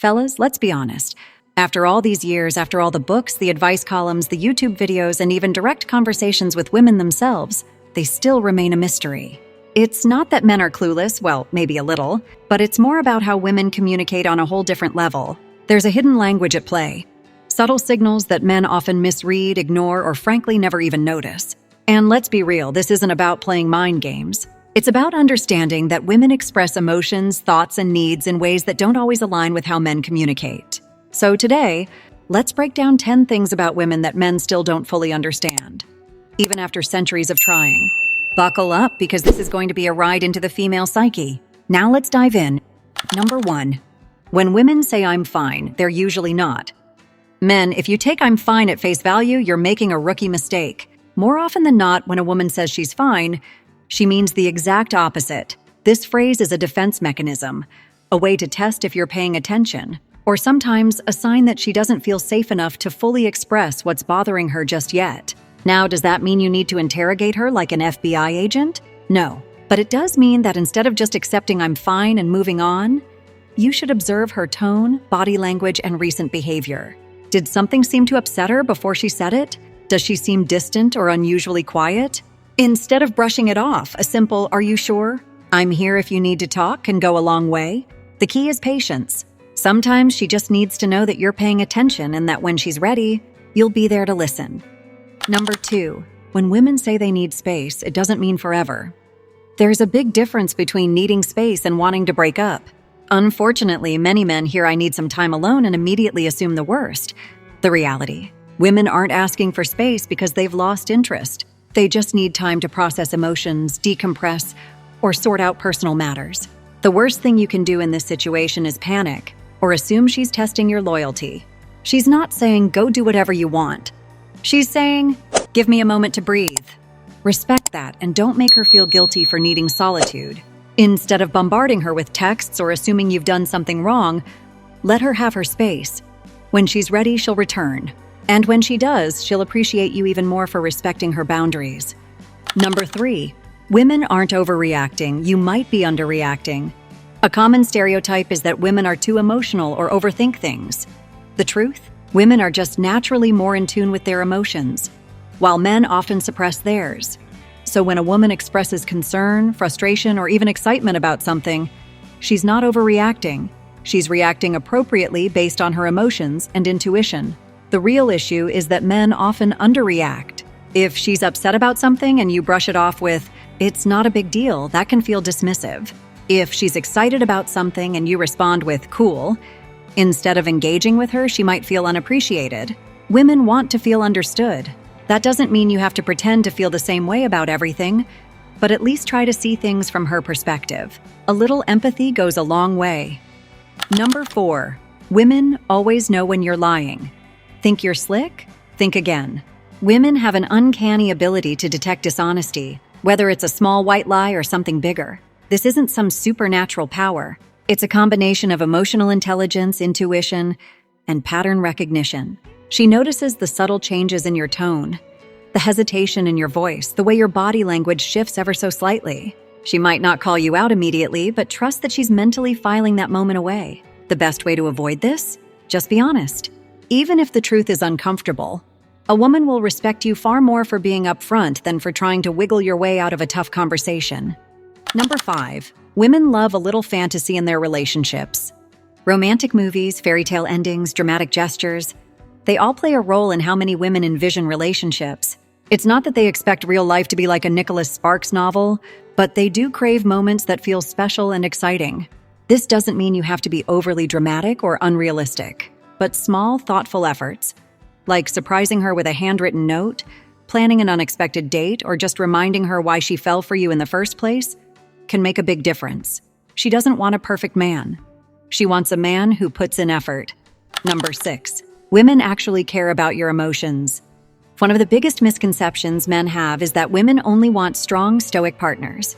Fellas, let's be honest. After all these years, after all the books, the advice columns, the YouTube videos, and even direct conversations with women themselves, they still remain a mystery. It's not that men are clueless, well, maybe a little, but it's more about how women communicate on a whole different level. There's a hidden language at play. Subtle signals that men often misread, ignore, or frankly never even notice. And let's be real, this isn't about playing mind games. It's about understanding that women express emotions, thoughts, and needs in ways that don't always align with how men communicate. So today, let's break down 10 things about women that men still don't fully understand, even after centuries of trying. Buckle up, because this is going to be a ride into the female psyche. Now let's dive in. Number 1. When women say I'm fine, they're usually not. Men, if you take I'm fine at face value, you're making a rookie mistake. More often than not, when a woman says she's fine, she means the exact opposite. This phrase is a defense mechanism, a way to test if you're paying attention, or sometimes a sign that she doesn't feel safe enough to fully express what's bothering her just yet. Now, does that mean you need to interrogate her like an FBI agent? No, but it does mean that instead of just accepting I'm fine and moving on, you should observe her tone, body language, and recent behavior. Did something seem to upset her before she said it? Does she seem distant or unusually quiet? Instead of brushing it off, a simple "Are you sure? I'm here if you need to talk" can go a long way. The key is patience. Sometimes she just needs to know that you're paying attention and that when she's ready, you'll be there to listen. Number 2. When women say they need space, it doesn't mean forever. There's a big difference between needing space and wanting to break up. Unfortunately, many men hear "I need some time alone" and immediately assume the worst. The reality: women aren't asking for space because they've lost interest. They just need time to process emotions, decompress, or sort out personal matters. The worst thing you can do in this situation is panic or assume she's testing your loyalty. She's not saying, "Go do whatever you want." She's saying, "Give me a moment to breathe." Respect that and don't make her feel guilty for needing solitude. Instead of bombarding her with texts or assuming you've done something wrong, let her have her space. When she's ready, she'll return. And when she does, she'll appreciate you even more for respecting her boundaries. Number 3. Women aren't overreacting. You might be underreacting. A common stereotype is that women are too emotional or overthink things. The truth? Women are just naturally more in tune with their emotions, while men often suppress theirs. So when a woman expresses concern, frustration, or even excitement about something, she's not overreacting. She's reacting appropriately based on her emotions and intuition. The real issue is that men often underreact. If she's upset about something and you brush it off with, "It's not a big deal," that can feel dismissive. If she's excited about something and you respond with "cool," instead of engaging with her, she might feel unappreciated. Women want to feel understood. That doesn't mean you have to pretend to feel the same way about everything, but at least try to see things from her perspective. A little empathy goes a long way. Number 4. Women always know when you're lying. Think you're slick? Think again. Women have an uncanny ability to detect dishonesty, whether it's a small white lie or something bigger. This isn't some supernatural power. It's a combination of emotional intelligence, intuition, and pattern recognition. She notices the subtle changes in your tone, the hesitation in your voice, the way your body language shifts ever so slightly. She might not call you out immediately, but trust that she's mentally filing that moment away. The best way to avoid this? Just be honest. Even if the truth is uncomfortable, a woman will respect you far more for being upfront than for trying to wiggle your way out of a tough conversation. Number 5. Women love a little fantasy in their relationships. Romantic movies, fairy tale endings, dramatic gestures, they all play a role in how many women envision relationships. It's not that they expect real life to be like a Nicholas Sparks novel, but they do crave moments that feel special and exciting. This doesn't mean you have to be overly dramatic or unrealistic. But small, thoughtful efforts, like surprising her with a handwritten note, planning an unexpected date, or just reminding her why she fell for you in the first place, can make a big difference. She doesn't want a perfect man. She wants a man who puts in effort. Number 6. Women actually care about your emotions. One of the biggest misconceptions men have is that women only want strong, stoic partners.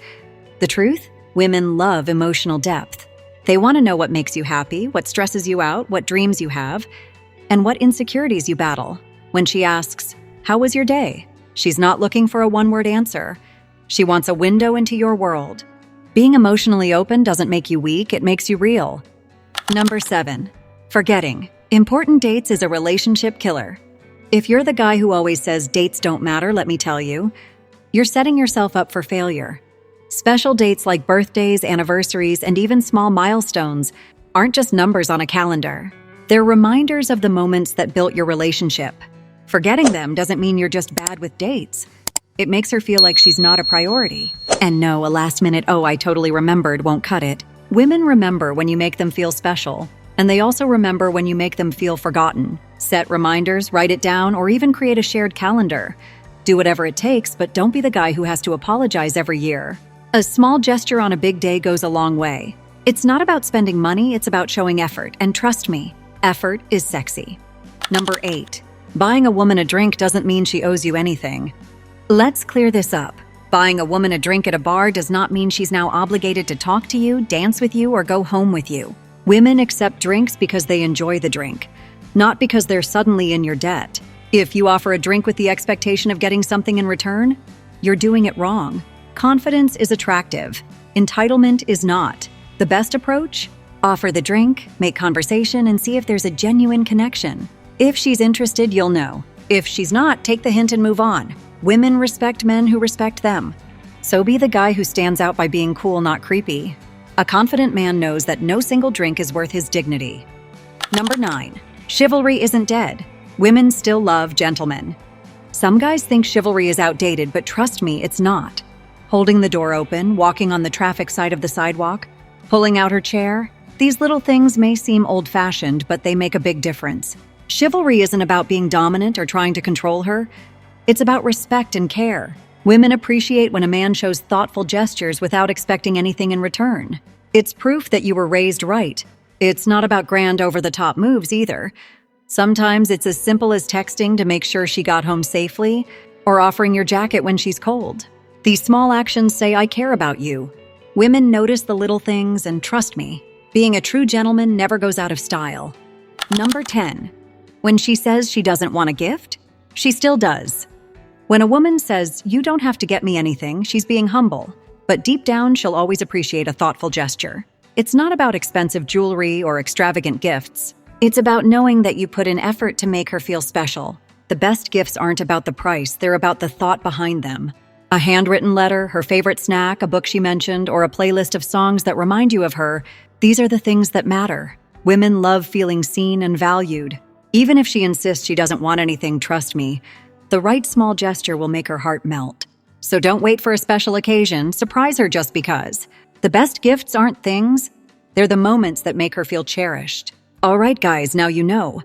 The truth? Women love emotional depth. They want to know what makes you happy, what stresses you out, what dreams you have, and what insecurities you battle. When she asks, "How was your day?" she's not looking for a one-word answer. She wants a window into your world. Being emotionally open doesn't make you weak, it makes you real. Number 7. Forgetting important dates is a relationship killer. If you're the guy who always says dates don't matter, let me tell you, you're setting yourself up for failure. Special dates like birthdays, anniversaries, and even small milestones aren't just numbers on a calendar. They're reminders of the moments that built your relationship. Forgetting them doesn't mean you're just bad with dates. It makes her feel like she's not a priority. And no, a last-minute, "oh, I totally remembered" won't cut it. Women remember when you make them feel special. And they also remember when you make them feel forgotten. Set reminders, write it down, or even create a shared calendar. Do whatever it takes, but don't be the guy who has to apologize every year. A small gesture on a big day goes a long way. It's not about spending money, it's about showing effort. And trust me, effort is sexy. Number 8. Buying a woman a drink doesn't mean she owes you anything. Let's clear this up. Buying a woman a drink at a bar does not mean she's now obligated to talk to you, dance with you, or go home with you. Women accept drinks because they enjoy the drink, not because they're suddenly in your debt. If you offer a drink with the expectation of getting something in return, you're doing it wrong. Confidence is attractive. Entitlement is not. The best approach? Offer the drink, make conversation, and see if there's a genuine connection. If she's interested, you'll know. If she's not, take the hint and move on. Women respect men who respect them. So be the guy who stands out by being cool, not creepy. A confident man knows that no single drink is worth his dignity. Number 9. Chivalry isn't dead. Women still love gentlemen. Some guys think chivalry is outdated, but trust me, it's not. Holding the door open, walking on the traffic side of the sidewalk, pulling out her chair. These little things may seem old-fashioned, but they make a big difference. Chivalry isn't about being dominant or trying to control her. It's about respect and care. Women appreciate when a man shows thoughtful gestures without expecting anything in return. It's proof that you were raised right. It's not about grand over-the-top moves either. Sometimes it's as simple as texting to make sure she got home safely or offering your jacket when she's cold. These small actions say, "I care about you." Women notice the little things, and trust me, being a true gentleman never goes out of style. Number 10. When she says she doesn't want a gift, she still does. When a woman says, "you don't have to get me anything," she's being humble. But deep down, she'll always appreciate a thoughtful gesture. It's not about expensive jewelry or extravagant gifts. It's about knowing that you put in effort to make her feel special. The best gifts aren't about the price, they're about the thought behind them. A handwritten letter, her favorite snack, a book she mentioned, or a playlist of songs that remind you of her, these are the things that matter. Women love feeling seen and valued. Even if she insists she doesn't want anything, trust me, the right small gesture will make her heart melt. So don't wait for a special occasion, surprise her just because. The best gifts aren't things, they're the moments that make her feel cherished. All right, guys, now you know.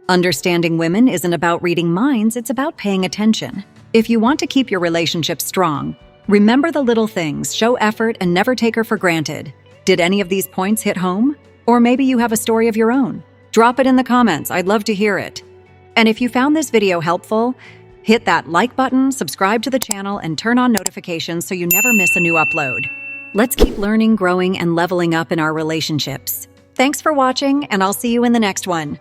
Understanding women isn't about reading minds, it's about paying attention. If you want to keep your relationship strong, remember the little things, show effort, and never take her for granted. Did any of these points hit home? Or maybe you have a story of your own. Drop it in the comments, I'd love to hear it. And if you found this video helpful, hit that like button, subscribe to the channel, and turn on notifications so you never miss a new upload. Let's keep learning, growing, and leveling up in our relationships. Thanks for watching, and I'll see you in the next one.